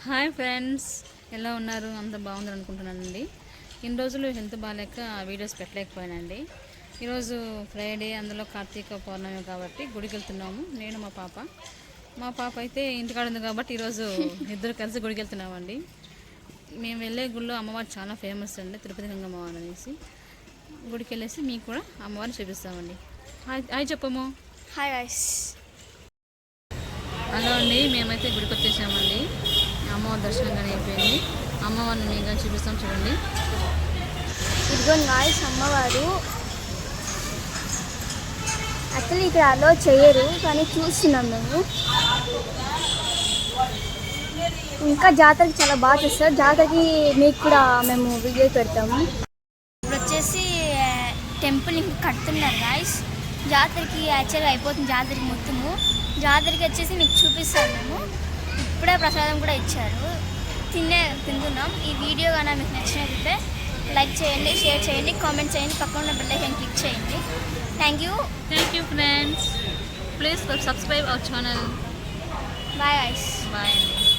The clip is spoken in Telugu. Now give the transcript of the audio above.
హాయ్ ఫ్రెండ్స్, ఎలా ఉన్నారు? అంత బాగుందని అనుకుంటున్నానండి. ఇన్ని రోజులు హెల్త్ బాగాలేక వీడియోస్ పెట్టలేకపోయానండి. ఈరోజు ఫ్రైడే, అందులో కార్తీక పౌర్ణమి కాబట్టి గుడికి వెళ్తున్నాము. నేను మా పాప అయితే ఇంటికాడ ఉంది కాబట్టి ఈరోజు ఇద్దరు కలిసి గుడికి వెళ్తున్నామండి. మేము వెళ్ళే గుడిలో అమ్మవారు చాలా ఫేమస్ అండి, తిరుపతి గంగమ్మవారు అనేసి. గుడికి వెళ్ళేసి మీకు కూడా అమ్మవారిని చూపిస్తామండి. హాయ్ చెప్పము. Hi guys. హలో అండి, మేమైతే గుడికి వచ్చేసామండి. అమ్మవారి దర్శనం కానీ అయిపోయింది. అమ్మవారిని మీకు కానీ చూపిస్తాం, చూడండి. ఇదిగోండి గాయస్, అమ్మవారు యాక్చువల్లీ ఇక్కడ అలో చేయరు, కానీ చూస్తున్నాం మేము. ఇంకా జాతరకి చాలా బాగా చేస్తారు. జాతరకి మీకు కూడా మేము వీడియో పెడతాము. ఇప్పుడు వచ్చేసి టెంపుల్ ఇంకా కడుతున్నారు గాయస్. జాతరకి యాక్చువల్గా అయిపోతుంది, జాతరకి మొత్తము. జాతరకి వచ్చేసి మీకు చూపిస్తాను మేము. ఇప్పుడే ప్రసాదం కూడా ఇచ్చారు, తింటున్నాం. ఈ వీడియో కానీ మీకు నచ్చినట్లయితే లైక్ చేయండి, షేర్ చేయండి, కామెంట్ చేయండి, పక్కన ఉన్న బెల్ ఐకాన్ క్లిక్ చేయండి. Thank you friends. Please subscribe our channel. Bye guys. Bye అండి.